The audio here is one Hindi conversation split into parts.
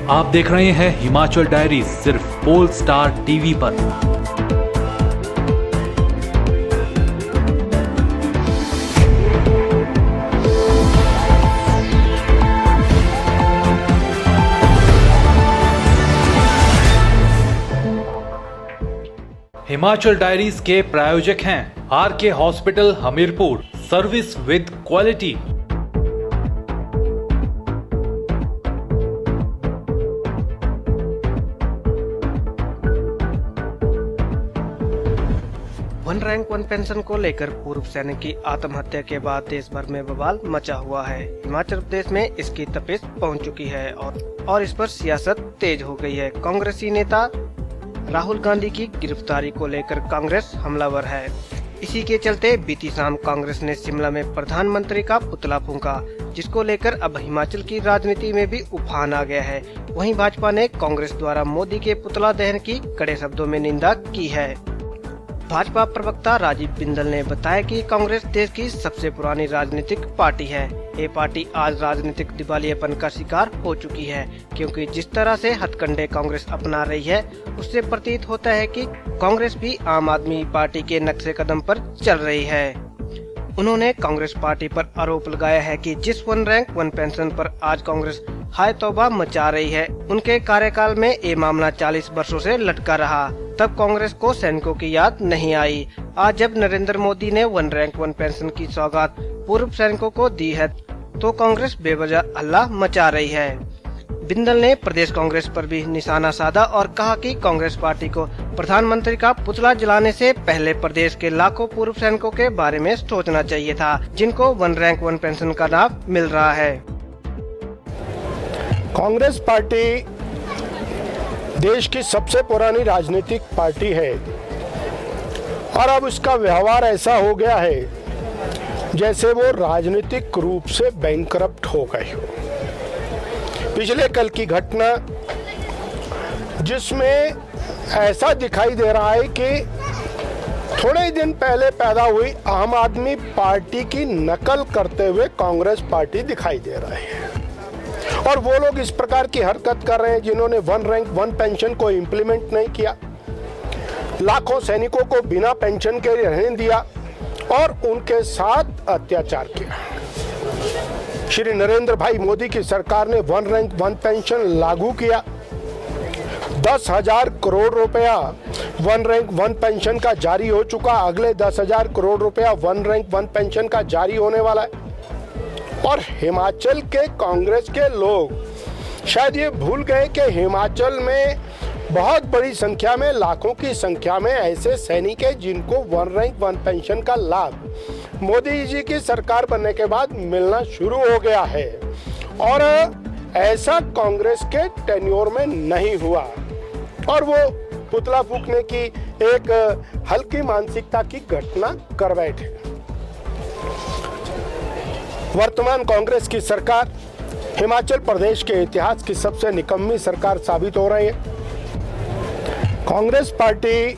आप देख रहे हैं हिमाचल डायरीज सिर्फ पोल स्टार टीवी पर। हिमाचल डायरीज के प्रायोजक हैं RK hospital Hamirpur, service with quality. One rank one pension को लेकर पूर्व सैनिक की आत्महत्या के बाद देश भर में बवाल मचा हुआ है। हिमाचल प्रदेश में इसकी तपिश पहुंच चुकी है और इस पर सियासत तेज हो गई है। कांग्रेसी नेता राहुल गांधी की गिरफ्तारी को लेकर कांग्रेस हमलावर है। इसी के चलते बीती शाम कांग्रेस ने शिमला में प्रधानमंत्री का पुतला फूंका, जिसको लेकर अब हिमाचल की राजनीति में भी उफान आ गया है। वहीं भाजपा ने कांग्रेस द्वारा मोदी के पुतला दहन की कड़े शब्दों में निंदा की है। भाजपा प्रवक्ता राजीव बिंदल ने बताया कि कांग्रेस देश की सबसे पुरानी राजनीतिक पार्टी है। ये पार्टी आज राजनीतिक दिवालियापन का शिकार हो चुकी है, क्योंकि जिस तरह से हथकंडे कांग्रेस अपना रही है उससे प्रतीत होता है कि कांग्रेस भी आम आदमी पार्टी के नक्शे कदम पर चल रही है। उन्होंने कांग्रेस पार्टी पर आरोप लगाया है कि जिस वन रैंक वन पेंशन पर आज कांग्रेस हाय तौबा मचा रही है, उनके कार्यकाल में ये मामला 40 वर्षों से लटका रहा। तब कांग्रेस को सैनिकों की याद नहीं आई। आज जब नरेंद्र मोदी ने वन रैंक वन पेंशन की सौगात पूर्व सैनिकों को दी है, तो कांग्रेस बेवजह हल्ला मचा रही है। बिंदल ने प्रदेश कांग्रेस पर भी निशाना साधा और कहा कि कांग्रेस पार्टी को प्रधानमंत्री का पुतला जलाने से पहले प्रदेश के लाखों पूर्व सैनिकों के बारे में सोचना चाहिए था, जिनको वन रैंक वन पेंशन का लाभ मिल रहा है। कांग्रेस पार्टी देश की सबसे पुरानी राजनीतिक पार्टी है और अब उसका व्यवहार ऐसा हो गया है जैसे वो राजनीतिक रूप से बैंकरप्ट हो गई हो। पिछले कल की घटना जिसमें ऐसा दिखाई दे रहा है कि थोड़े ही दिन पहले पैदा हुई आम आदमी पार्टी की नकल करते हुए कांग्रेस पार्टी दिखाई दे रही है। और वो लोग इस प्रकार की हरकत कर रहे हैं जिन्होंने वन रैंक वन पेंशन को इम्प्लीमेंट नहीं किया, लाखों सैनिकों को बिना पेंशन के रहने दिया और उनके साथ अत्याचार किया। श्री नरेंद्र भाई मोदी की सरकार ने वन रैंक वन पेंशन लागू किया। 10,000 करोड़ रुपया वन रैंक वन पेंशन का जारी हो चुका। अगले 10,000 करोड़ रुपया वन रैंक वन पेंशन का जारी होने वाला है। और हिमाचल के कांग्रेस के लोग शायद ये भूल गए कि हिमाचल में बहुत बड़ी संख्या में, लाखों की संख्या में ऐसे सैनिक हैं जिनको वन रैंक वन पेंशन का लाभ मोदी जी की सरकार बनने के बाद मिलना शुरू हो गया है। और ऐसा कांग्रेस के टेन्योर में नहीं हुआ और वो पुतला फूंकने की एक हल्की मानसिकता की घटना कर बैठे। वर्तमान कांग्रेस की सरकार हिमाचल प्रदेश के इतिहास की सबसे निकम्मी सरकार साबित हो रही है। कांग्रेस पार्टी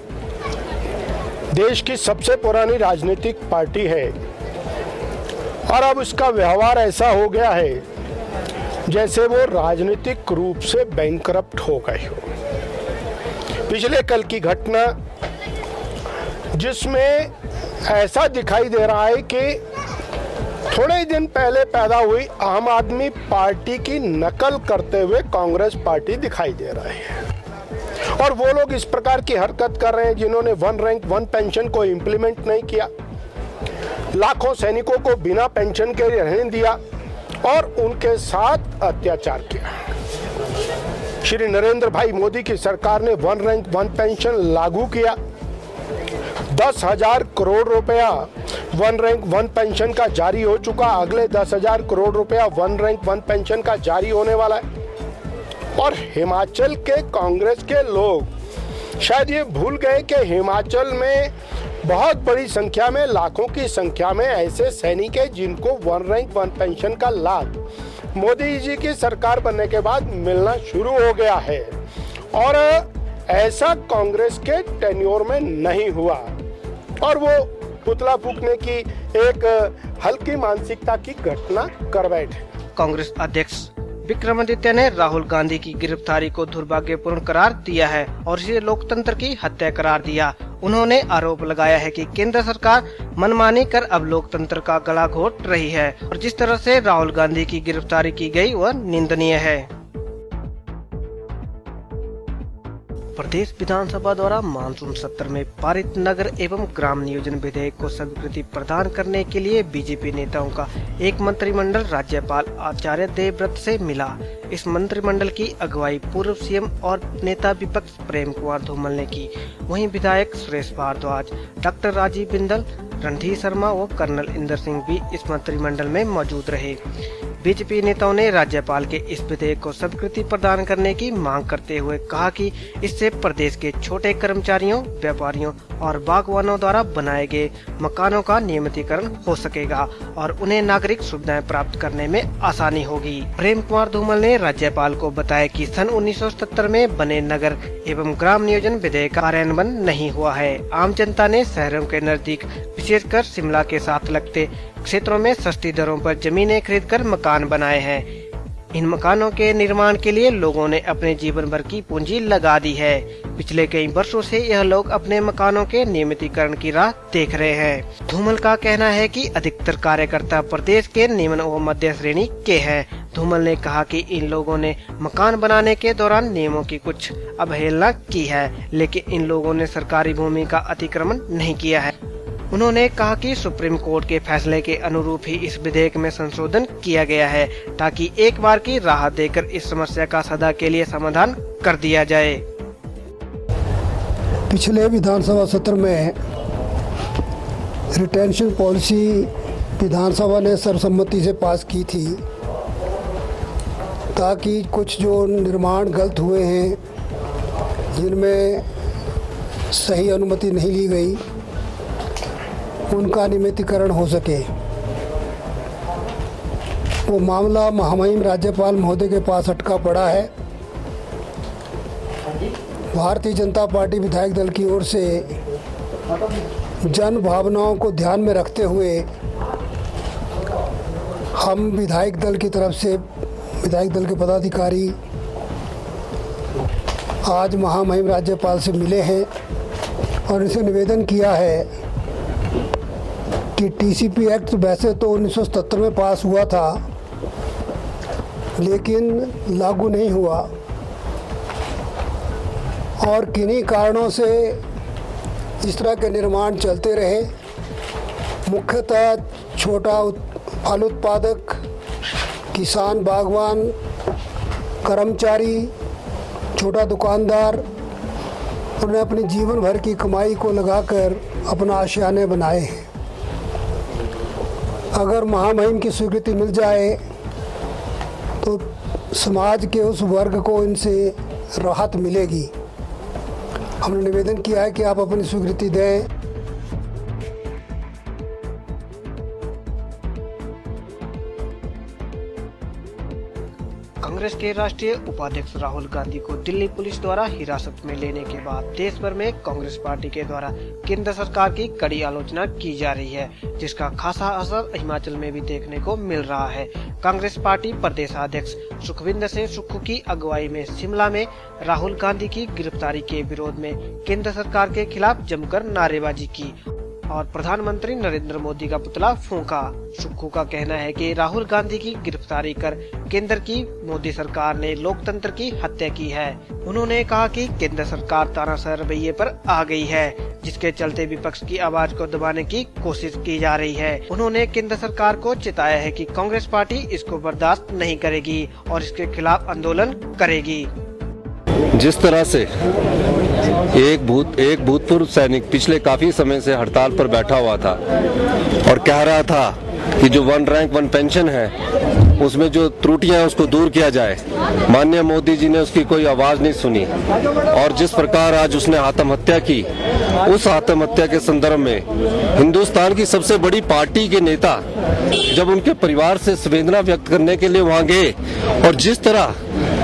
देश की सबसे पुरानी राजनीतिक पार्टी है और अब उसका व्यवहार ऐसा हो गया है जैसे वो राजनीतिक रूप से बैंकरप्ट हो गई हो। पिछले कल की घटना जिसमें ऐसा दिखाई दे रहा है कि थोड़े ही दिन पहले पैदा हुई आम आदमी पार्टी की नकल करते हुए कांग्रेस पार्टी दिखाई दे रही है। और वो लोग इस प्रकार की हरकत कर रहे हैं जिन्होंने वन रैंक वन पेंशन को इम्प्लीमेंट नहीं किया, लाखों सैनिकों को बिना पेंशन के रहने दिया और उनके साथ अत्याचार किया। श्री नरेंद्र भाई मोदी की सरकार ने वन रैंक वन पेंशन लागू किया। 10,000 करोड़ रुपया वन रैंक वन पेंशन का जारी हो चुका। अगले 10,000 करोड़ रुपया वन रैंक वन पेंशन का जारी होने वाला है। और हिमाचल के कांग्रेस के लोग शायद ये भूल गए कि हिमाचल में बहुत बड़ी संख्या में, लाखों की संख्या में ऐसे सैनिक हैं जिनको वन रैंक वन पेंशन का लाभ मोदी जी की सरकार बनने के बाद मिलना शुरू हो गया है। और ऐसा कांग्रेस के टेन्योर में नहीं हुआ और वो पुतला फूंकने की एक हल्की मानसिकता की घटना कर बैठे। कांग्रेस अध्यक्ष विक्रमादित्य ने राहुल गांधी की गिरफ्तारी को दुर्भाग्यपूर्ण करार दिया है और इसे लोकतंत्र की हत्या करार दिया। उन्होंने आरोप लगाया है कि केंद्र सरकार मनमानी कर अब लोकतंत्र का गला घोट रही है और जिस तरह से राहुल गांधी की गिरफ्तारी की गई वह निंदनीय है। प्रदेश विधानसभा द्वारा मानसून सत्र में पारित नगर एवं ग्राम नियोजन विधेयक को स्वीकृति प्रदान करने के लिए बीजेपी नेताओं का एक मंत्रिमंडल राज्यपाल आचार्य देवव्रत से मिला। इस मंत्रिमंडल की अगुवाई पूर्व सीएम और नेता विपक्ष प्रेम कुमार धूमल ने की। वहीं विधायक सुरेश भारद्वाज, डॉक्टर राजीव बिंदल, रणधीर शर्मा व कर्नल इंदर सिंह भी इस मंत्रिमंडल में मौजूद रहे। बीजेपी नेताओं ने राज्यपाल के इस विधेयक को स्वीकृति प्रदान करने की मांग करते हुए कहा कि इससे प्रदेश के छोटे कर्मचारियों, व्यापारियों और बागवानों द्वारा बनाए गए मकानों का नियमितीकरण हो सकेगा और उन्हें नागरिक सुविधाएं प्राप्त करने में आसानी होगी। प्रेम कुमार धूमल ने राज्यपाल को बताया कि सन 1977 में बने नगर एवं ग्राम नियोजन विधेयक का कार्यान्वयन नहीं हुआ है। आम जनता ने शहरों के नजदीक विशेषकर शिमला के साथ लगते क्षेत्रों में सस्ती दरों पर जमीनें खरीदकर मकान बनाए हैं। इन मकानों के निर्माण के लिए लोगों ने अपने जीवन भर की पूंजी लगा दी है। पिछले कई वर्षों से यह लोग अपने मकानों के नियमितीकरण की राह देख रहे हैं। धूमल का कहना है कि अधिकतर कार्यकर्ता प्रदेश के निम्न व मध्य श्रेणी के हैं। धूमल ने कहा कि इन लोगों ने मकान बनाने के दौरान नियमों की कुछ अवहेलना की है, लेकिन इन लोगों ने सरकारी भूमि का अतिक्रमण नहीं किया है। उन्होंने कहा कि सुप्रीम कोर्ट के फैसले के अनुरूप ही इस विधेयक में संशोधन किया गया है ताकि एक बार की राहत देकर इस समस्या का सदा के लिए समाधान कर दिया जाए। पिछले विधानसभा सत्र में रिटेंशन पॉलिसी विधानसभा ने सर्वसम्मति से पास की थी ताकि कुछ जो निर्माण गलत हुए हैं जिनमें सही अनुमति नहीं ली गई उनका नियमितीकरण हो सके। वो मामला महामहिम राज्यपाल महोदय के पास अटका पड़ा है। भारतीय जनता पार्टी विधायक दल की ओर से जन भावनाओं को ध्यान में रखते हुए हम विधायक दल की तरफ से विधायक दल के पदाधिकारी आज महामहिम राज्यपाल से मिले हैं और इनसे निवेदन किया है कि टीसीपी एक्ट वैसे तो 1977 में पास हुआ था लेकिन लागू नहीं हुआ और किन्हीं कारणों से इस तरह के निर्माण चलते रहे। मुख्यतः छोटा फल उत्पादक, किसान, बागवान, कर्मचारी, छोटा दुकानदार उन्होंने अपनी जीवन भर की कमाई को लगाकर अपना आशियाने बनाए हैं। अगर महामहिम की स्वीकृति मिल जाए तो समाज के उस वर्ग को इनसे राहत मिलेगी। हमने निवेदन किया है कि आप अपनी स्वीकृति दें। कांग्रेस के राष्ट्रीय उपाध्यक्ष राहुल गांधी को दिल्ली पुलिस द्वारा हिरासत में लेने के बाद देश भर में कांग्रेस पार्टी के द्वारा केंद्र सरकार की कड़ी आलोचना की जा रही है, जिसका खासा असर हिमाचल में भी देखने को मिल रहा है। कांग्रेस पार्टी प्रदेशाध्यक्ष सुखविंदर सिंह सुक्खू की अगुवाई में शिमला में राहुल गांधी की गिरफ्तारी के विरोध में केंद्र सरकार के खिलाफ जमकर नारेबाजी की और प्रधानमंत्री नरेंद्र मोदी का पुतला फूंका। सुक्खू का कहना है कि राहुल गांधी की गिरफ्तारी कर केंद्र की मोदी सरकार ने लोकतंत्र की हत्या की है। उन्होंने कहा कि केंद्र सरकार तानाशाह रवैये पर आ गई है, जिसके चलते विपक्ष की आवाज को दबाने की कोशिश की जा रही है। उन्होंने केंद्र सरकार को चेताया है कि कांग्रेस पार्टी इसको बर्दाश्त नहीं करेगी और इसके खिलाफ आंदोलन करेगी। जिस तरह से एक भूतपूर्व सैनिक पिछले काफी समय से हड़ताल पर बैठा हुआ था और कह रहा था कि जो 1 रैंक 1 पेंशन है उसमें जो त्रुटियां हैं उसको दूर किया जाए, माननीय मोदी जी ने उसकी कोई आवाज नहीं सुनी और जिस प्रकार आज उसने आत्महत्या की, उस आत्महत्या के संदर्भ में हिंदुस्तान की सबसे बड़ी पार्टी के नेता जब उनके परिवार से संवेदना व्यक्त करने के लिए वहां गए और जिस तरह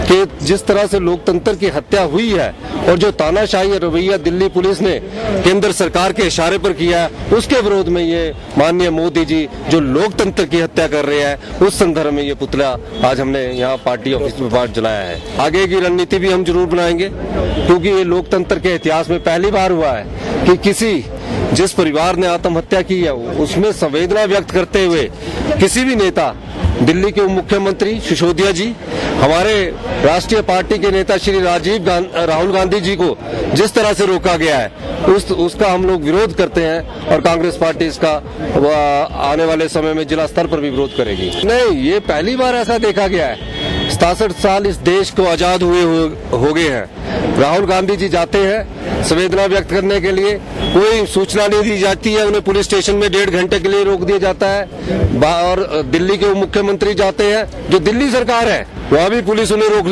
कि जिस तरह से लोकतंत्र की हत्या हुई है और जो तानाशाही रवैया दिल्ली पुलिस ने केंद्र सरकार के इशारे पर किया है, उसके विरोध में ये माननीय मोदी जी जो लोकतंत्र की हत्या कर रहे हैं, उस संदर्भ में ये पुतला आज हमने यहाँ पार्टी ऑफिस में बाहर जलाया है। आगे की रणनीति भी हम जरूर बनाएंगे, क्योंकि ये लोकतंत्र के इतिहास में पहली बार हुआ है कि जिस परिवार ने आत्महत्या की है उसमें संवेदना व्यक्त करते हुए किसी भी नेता, दिल्ली के उप मुख्यमंत्री सिसोदिया जी, हमारे राष्ट्रीय पार्टी के नेता श्री राहुल गांधी जी को जिस तरह से रोका गया है उसका हम लोग विरोध करते हैं और कांग्रेस पार्टी इसका आने वाले समय में जिला स्तर पर भी विरोध करेगी। नहीं, ये पहली बार ऐसा देखा गया है। 67 साल इस देश को आजाद हुए हो गए हैं। राहुल गांधी जी जाते हैं संवेदना व्यक्त करने के लिए, कोई सूचना नहीं दी जाती है, उन्हें पुलिस स्टेशन में 1.5 घंटे के लिए रोक दिया जाता है। और दिल्ली के उप मुख्यमंत्री जाते हैं, जो दिल्ली सरकार है, वहाँ भी पुलिस उन्हें रोक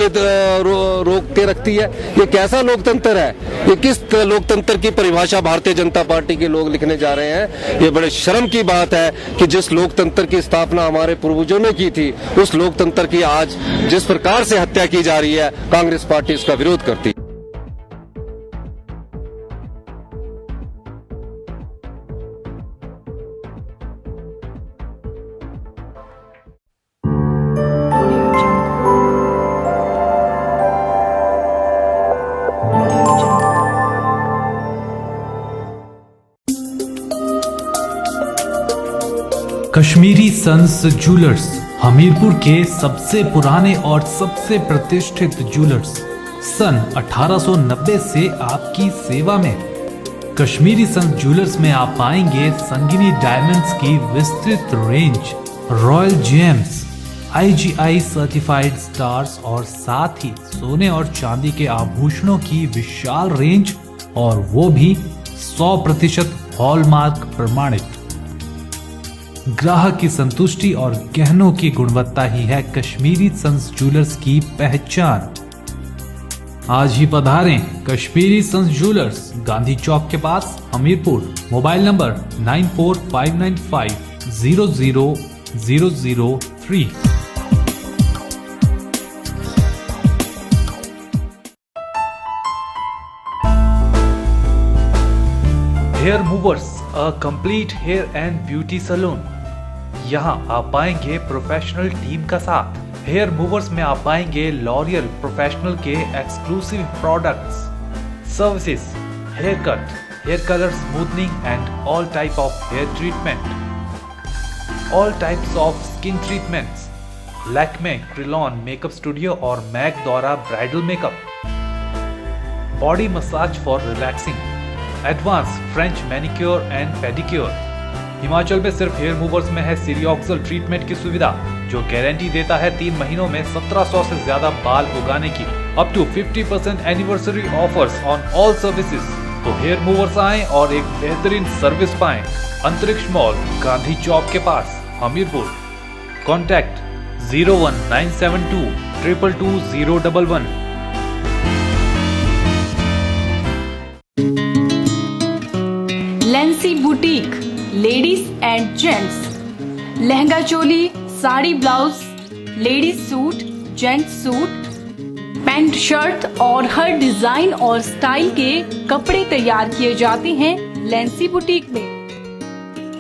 के रखती है। ये कैसा लोकतंत्र है? ये किस लोकतंत्र की परिभाषा भारतीय जनता पार्टी के लोग लिखने जा रहे हैं? ये बड़े शर्म की बात है कि जिस लोकतंत्र की स्थापना हमारे पूर्वजों ने की थी, उस लोकतंत्र की आज जिस प्रकार से हत्या की जा रही है, कांग्रेस पार्टी इसका विरोध करती है। कश्मीरी सन्स ज्वेलर्स, हमीरपुर के सबसे पुराने और सबसे प्रतिष्ठित ज्वेलर्स, सन 1890 से आपकी सेवा में। कश्मीरी सन्स ज्वेलर्स में आप पाएंगे संगिनी डायमंड्स की विस्तृत range, royal James, IGI certified stars और साथ ही सोने और चांदी के आभूषणों की विशाल रेंज, और वो भी 100% हॉलमार्क प्रमाणित। ग्राहक की संतुष्टि और गहनों की गुणवत्ता ही है कश्मीरी सन्स ज्वेलर्स की पहचान। आज ही पधारें कश्मीरी सन्स ज्वेलर्स, गांधी चौक के पास, Hamirpur. Mobile number 9459500003। Hair movers, a complete hair and beauty salon. यहाँ आप पाएंगे प्रोफेशनल टीम का साथ। हेयर मूवर्स में आप पाएंगे लॉरियल प्रोफेशनल के exclusive products, services, hair cut, hair colour smoothening and all type of hair treatment, all types of skin treatments, Lakme, Kryolan makeup studio और मैक द्वारा bridal makeup, body massage for relaxing, advance French manicure and pedicure. Himachal में सिर्फ हेयर मूवर्स में है सीरियोक्सल ट्रीटमेंट की सुविधा, जो गारंटी देता है 3 महीनों में 1700 से ज्यादा बाल उगाने की। Up to 50% anniversary offers on all services. तो हेयर मूवर्स आएं और एक बेहतरीन सर्विस पाएं। अंतरिक्ष मॉल, गांधी चौक के पास, Hamirpur. Contact 01972 222 011। Lency boutique, ladies and gents, lehenga choli, sari blouse, ladies suit, gents suit, pant shirt और हर डिजाइन और स्टाइल के कपड़े तैयार किए जाते हैं लेंसी बुटीक में।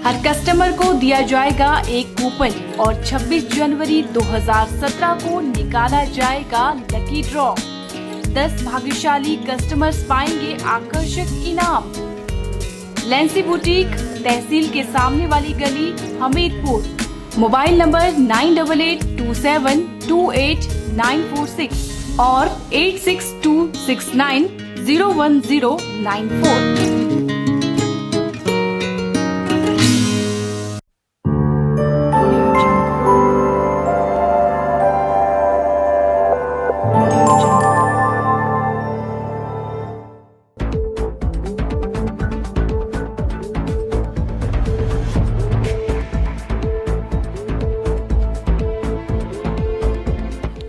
हर कस्टमर को दिया जाएगा एक कूपन और 26 जनवरी 2017 को निकाला जाएगा लकी ड्रॉ। 10 भाग्यशाली कस्टमर्स पाएंगे आकर्षक इनाम। लेंसी बुटीक, तहसील के सामने वाली गली, हमीरपुर। मोबाइल नंबर 9827289946 और 8626901094।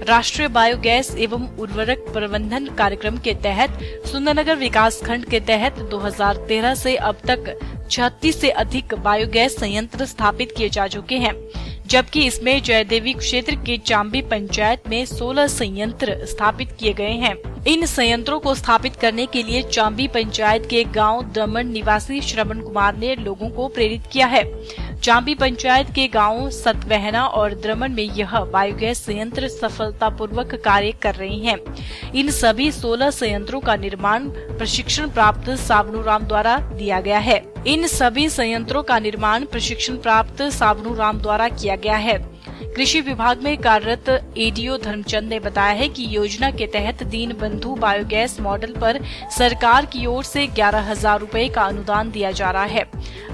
राष्ट्रीय बायोगैस एवं उर्वरक प्रबंधन कार्यक्रम के तहत सुंदरनगर विकास खंड के तहत 2013 से अब तक 36 से अधिक बायोगैस संयंत्र स्थापित किए जा चुके हैं, जबकि इसमें जयदेवी क्षेत्र के चांबी पंचायत में 16 संयंत्र स्थापित किए गए हैं। इन संयंत्रों को स्थापित करने के लिए चांबी पंचायत के गांव द्रमण निवासी श्रवण कुमार ने लोगों को प्रेरित किया है। चांबी पंचायत के गांव सतवहना और द्रमण में यह बायोगैस संयंत्र सफलतापूर्वक कार्य कर रहे हैं। इन सभी 16 संयंत्रों का निर्माण प्रशिक्षण प्राप्त सावनू राम द्वारा किया गया है। कृषि विभाग में कार्यरत एडीओ धर्मचंद ने बताया है कि योजना के तहत दीन बंधु बायोगैस मॉडल पर सरकार की ओर से 11,000 रुपए का अनुदान दिया जा रहा है।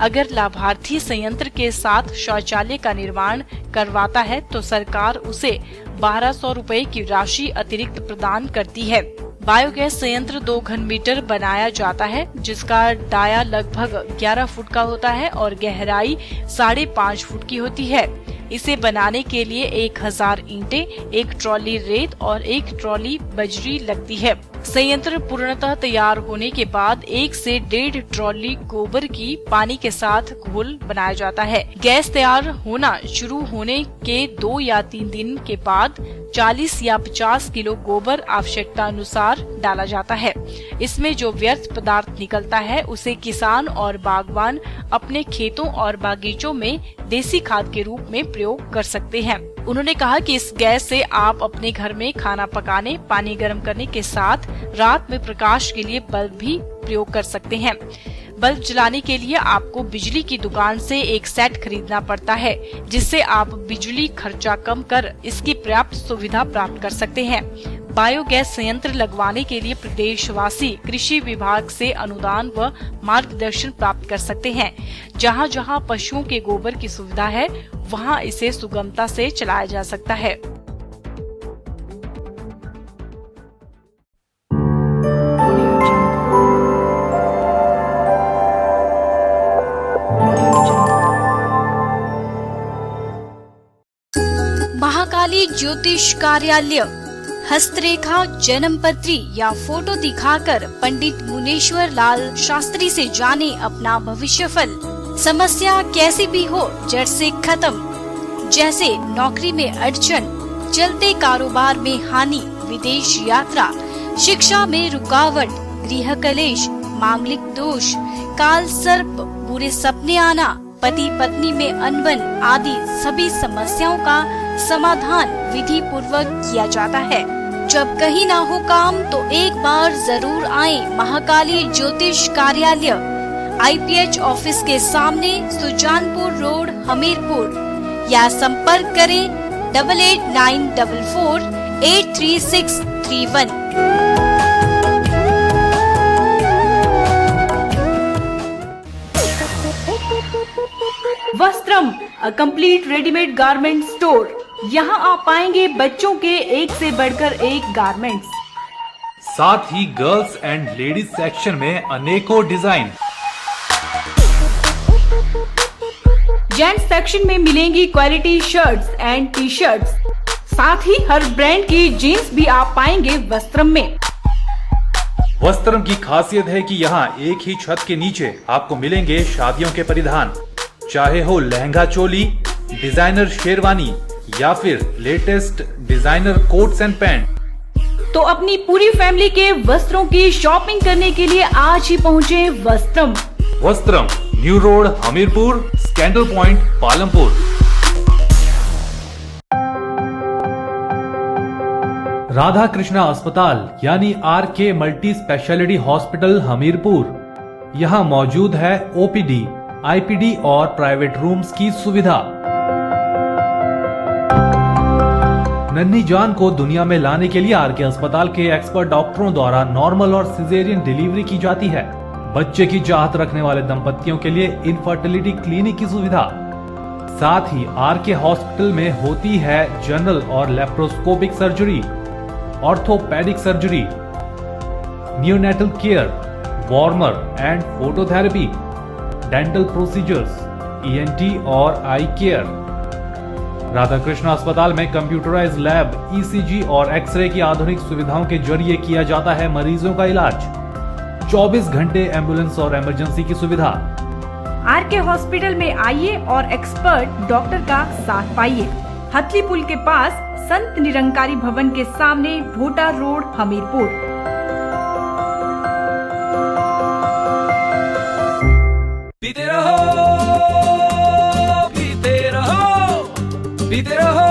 अगर लाभार्थी संयंत्र के साथ शौचालय का निर्माण करवाता है तो सरकार उसे 1,200 रुपए की राशि अतिरिक्त प्रदान करती है। बायोगैस संयंत्र 2 घन मीटर बनाया जाता है, जिसका डाया लगभग 11 फुट का होता है और गहराई 5.5 फुट की होती है। इसे बनाने के लिए 1,000 ईंटें, 1 ट्रॉली रेत और 1 ट्रॉली बजरी लगती है। संयंत्र पूर्णतः तैयार होने के बाद 1 से 1.5 ट्रॉली गोबर की पानी के साथ घोल बनाया जाता है। गैस तैयार होना शुरू होने के 2 या 3 दिन के बाद 40 या 50 किलो गोबर आवश्यकता अनुसार डाला जाता है। इसमें जो व्यर्थ पदार्थ निकलता है उसे किसान और बागवान अपने खेतों और बागीचों में देसी खाद के रूप में प्रयोग कर सकते हैं। उन्होंने कहा कि इस गैस से आप अपने घर में खाना पकाने, पानी गर्म करने के साथ रात में प्रकाश के लिए बल्ब भी प्रयोग कर सकते हैं। बल्ब जलाने के लिए आपको बिजली की दुकान से एक सेट खरीदना पड़ता है, जिससे आप बिजली खर्चा कम कर इसकी पर्याप्त सुविधा प्राप्त कर सकते हैं। बायोगैस संयंत्र लगवाने के लिए प्रदेशवासी कृषि विभाग से अनुदान व मार्गदर्शन प्राप्त कर सकते हैं। जहां जहां पशुओं के गोबर की सुविधा है, वहां इसे सुगमता से चलाया जा सकता है। महाकाली ज्योतिष कार्यालय हस्तरेखा, जन्म पत्री या फोटो दिखाकर पंडित मुनेश्वर लाल शास्त्री से जाने अपना भविष्यफल। समस्या कैसी भी हो जड़ से खत्म, जैसे नौकरी में अड़चन, चलते कारोबार में हानि, विदेश यात्रा, शिक्षा में रुकावट, गृह कलेश, मांगलिक दोष, काल सर्प, बुरे सपने आना, पति पत्नी में अनबन आदि सभी समस्याओं का समाधान विधि पूर्वक किया जाता है। जब कहीं ना हो काम तो एक बार जरूर आए महाकाली ज्योतिष कार्यालय, IPH ऑफिस के सामने, सुजानपुर रोड, हमीरपुर, या संपर्क करें 8894483631। Vastram, a complete readymade garment store. यहाँ आप पाएंगे बच्चों के एक से बढ़कर एक गारमेंट्स, साथ ही गर्ल्स एंड लेडीज सेक्शन में अनेकों डिजाइन। जेंट्स सेक्शन में मिलेंगी quality shirts and T shirts, साथ ही हर ब्रांड की जीन्स भी आप पाएंगे वस्त्रम में। वस्त्रम की खासियत है कि यहाँ एक ही छत के नीचे आपको मिलेंगे शादियों के परिधान, चाहे हो लहंगा चोली, डिजाइनर शेरवानी या फिर latest designer quotes and pant. तो अपनी पूरी फैमिली के वस्त्रों की शॉपिंग करने के लिए आज ही पहुँचे Vastram. Vastram, new road, Hamirpur, scandal point, Palampur. Radha Krishna अस्पताल यानी RK multi speciality hospital Hamirpur. यहाँ मौजूद है OPD, IPD और प्राइवेट रूम्स की सुविधा। नन्ही जान को दुनिया में लाने के लिए RK अस्पताल के एक्सपर्ट डॉक्टरों द्वारा नॉर्मल और सिजेरियन डिलीवरी की जाती है। बच्चे की चाहत रखने वाले दंपतियों के लिए इनफर्टिलिटी क्लिनिक की सुविधा। साथ ही RK हॉस्पिटल में होती है जनरल और laparoscopic surgery, orthopaedic surgery, neonatal care, warmer and phototherapy, dental procedures, ENT और आई केयर। राधा कृष्णा अस्पताल में कंप्यूटराइज्ड लैब, ECG और एक्सरे की आधुनिक सुविधाओं के जरिए किया जाता है मरीजों का इलाज। 24 घंटे एम्बुलेंस और इमरजेंसी की सुविधा। आरके हॉस्पिटल में आइए और एक्सपर्ट डॉक्टर का साथ पाइए। हथली पुल के पास संत निरंकारी भवन के सामने, भोटा रोड, हमीरपुर। पीते रहो, पीते रहो, पीते रहो,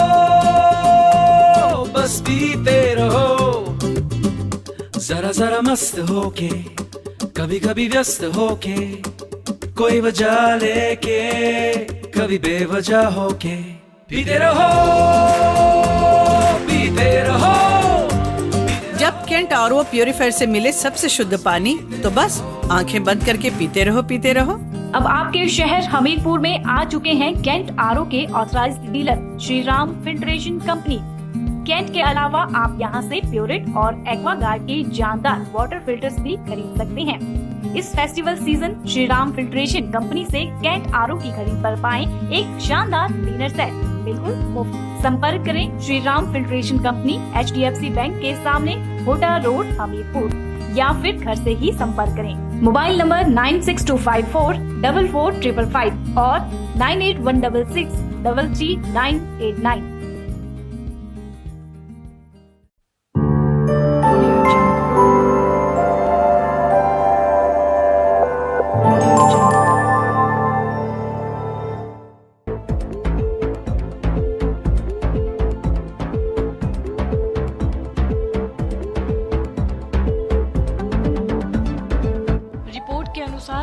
बस पीते रहो। जरा जरा मस्त होके, कभी कभी व्यस्त होके, कोई वजह लेके, कभी बेवजह होके, पीते रहो, पीते रहो। जब केंट आरओ प्यूरिफायर से मिले सबसे शुद्ध पानी, तो बस आंखें बंद करके पीते रहो, पीते रहो। अब आपके शहर हमीरपुर में आ चुके हैं केंट आरओ के authorised dealer Shri Ram filtration company. Kent के अलावा आप यहां से प्योरिट और एक्वागार्ड के जानदार वाटर फिल्टर्स भी खरीद सकते हैं। इस festival season Shri Ram filtration company से केंट आरओ की खरीद पर पाएं एक शानदार क्लीनर सेट बिल्कुल मुफ्त। संपर्क करें Shri Ram filtration company, HDFC bank के सामने, भोटा रोड, हमीरपुर, या फिर घर से ही संपर्क करें। मोबाइल नंबर 9625444555 और 9816633989।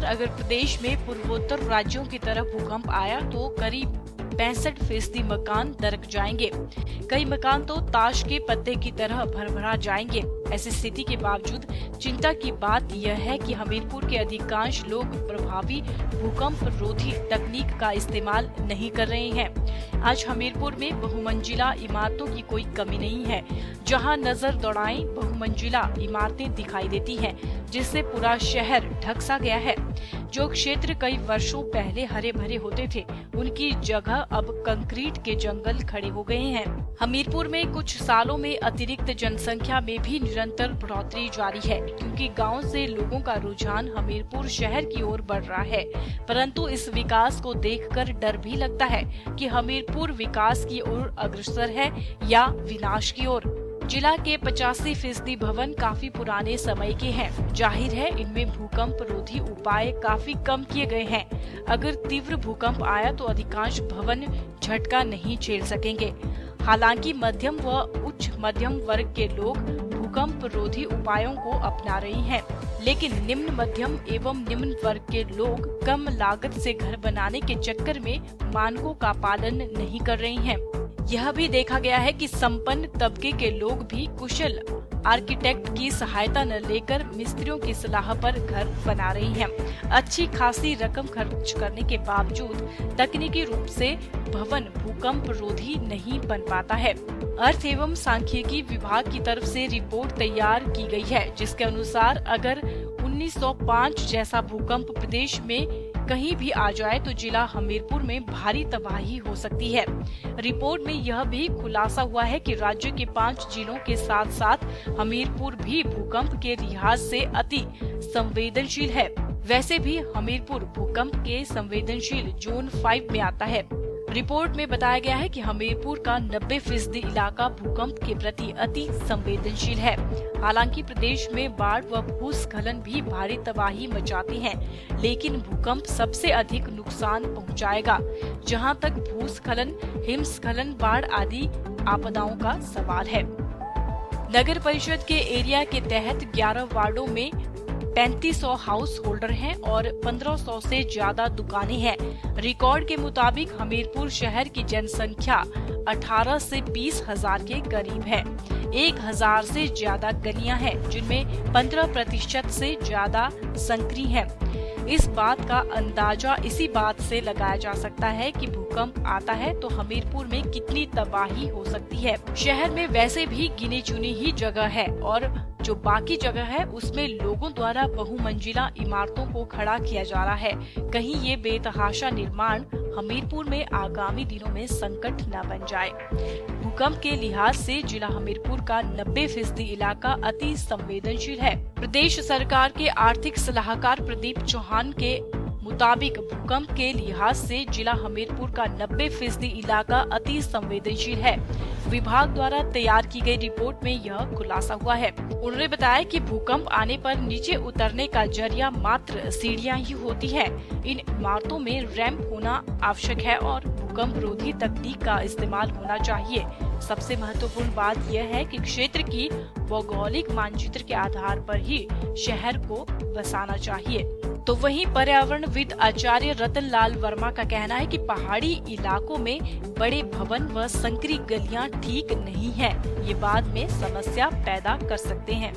अगर प्रदेश में पूर्वोत्तर राज्यों की तरफ भूकंप आया तो करीब 65% मकान दरक जाएंगे। कई मकान तो ताश के पत्ते की तरह भरभरा जाएंगे। ऐसी स्थिति के बावजूद चिंता की बात यह है कि हमीरपुर के अधिकांश लोग प्रभावी भूकंप रोधी तकनीक का इस्तेमाल नहीं कर रहे हैं। आज हमीरपुर में बहुमंजिला इमारतों की कोई कमी नहीं है। जहां नजर दौड़ाएं बहुमंजिला इमारतें दिखाई देती हैं, जिससे पूरा शहर ढक सा गया है। जो क्षेत्र कई वर्षों पहले हरे भरे होते थे, उनकी जगह अब कंक्रीट के जंगल खड़े हो गए हैं। हमीरपुर में कुछ सालों में अतिरिक्त जनसंख्या में भी निरंतर बढ़ोतरी जारी है, क्योंकि गांव से लोगों का रुझान हमीरपुर शहर की ओर बढ़ रहा है। परंतु इस विकास को देखकर डर भी लगता है कि हमीरपुर विकास की ओर अग्रसर है या विनाश की ओर। जिला के 85% भवन काफी पुराने समय के हैं। जाहिर है इनमें भूकंप रोधी उपाय काफी कम किए गए हैं। अगर तीव्र भूकंप आया तो अधिकांश भवन झटका नहीं झेल सकेंगे। हालांकि मध्यम व उच्च मध्यम वर्ग के लोग भूकंप रोधी उपायों को अपना रहे हैं, लेकिन निम्न मध्यम एवं निम्न वर्ग के लोग कम लागत से घर बनाने के चक्कर में मानकों का पालन नहीं कर रहे हैं। यह भी देखा गया है कि संपन्न तबके के लोग भी कुशल आर्किटेक्ट की सहायता न लेकर मिस्त्रियों की सलाह पर घर बना रहे हैं। अच्छी खासी रकम खर्च करने के बावजूद तकनीकी रूप से भवन भूकंप रोधी नहीं बन पाता है। अर्थ एवं सांख्यिकी विभाग की तरफ से रिपोर्ट तैयार की गई है, जिसके अनुसार अगर 1905 जैसा भूकंप प्रदेश में कहीं भी आ जाए तो जिला हमीरपुर में भारी तबाही हो सकती है। रिपोर्ट में यह भी खुलासा हुआ है कि राज्य के 5 जिलों के साथ साथ हमीरपुर भी भूकंप के लिहाज से अति संवेदनशील है। वैसे भी हमीरपुर भूकंप के संवेदनशील जोन 5 में आता है। रिपोर्ट में बताया गया है कि हमीरपुर का 90% इलाका भूकंप के प्रति अति संवेदनशील है। हालांकि प्रदेश में बाढ़ व भूस्खलन भी भारी तबाही मचाते हैं, लेकिन भूकंप सबसे अधिक नुकसान पहुंचाएगा। जहां तक भूस्खलन, हिमस्खलन, बाढ़ आदि आपदाओं का सवाल है। नगर परिषद के एरिया के तहत 11 वार्डों में 3500 हाउस होल्डर हैं और 1500 से ज्यादा दुकानें हैं। रिकॉर्ड के मुताबिक हमीरपुर शहर की जनसंख्या 18 से 20 हजार के करीब है। 1000 से ज्यादा गलियां हैं, जिनमें 15% से ज्यादा संकरी हैं। इस बात का अंदाजा इसी बात से लगाया जा सकता है कि भूकंप आता है तो हमीरपुर में कितनी तबाही हो सकती है। शहर में वैसे भी गिनी चुनी ही जगह है और जो बाकी जगह है उसमें लोगों द्वारा बहुमंजिला इमारतों को खड़ा किया जा रहा है। कहीं ये बेतहाशा निर्माण हमीरपुर में आगामी दिनों में संकट न बन जाए। भूकंप के लिहाज से जिला हमीरपुर का 90% इलाका अति संवेदनशील है। प्रदेश सरकार के आर्थिक सलाहकार प्रदीप चौहान के मुताबिक भूकंप के लिहाज से जिला हमीरपुर का 90% इलाका अति संवेदनशील है। विभाग द्वारा तैयार की गई रिपोर्ट में यह खुलासा हुआ है। उन्होंने बताया कि भूकंप आने पर नीचे उतरने का जरिया मात्र सीढ़ियां ही होती है। इन इमारतों में रैंप होना आवश्यक है और भूकंप रोधी तकनीक का इस्तेमाल होना चाहिए। सबसे महत्वपूर्ण बात यह है कि क्षेत्र की भौगोलिक मानचित्र के आधार पर ही शहर को बसाना चाहिए। तो वहीं पर्यावरणविद आचार्य रतन लाल वर्मा का कहना है कि पहाड़ी इलाकों में बड़े भवन व संकरी गलियां ठीक नहीं है। ये बाद में समस्या पैदा कर सकते हैं।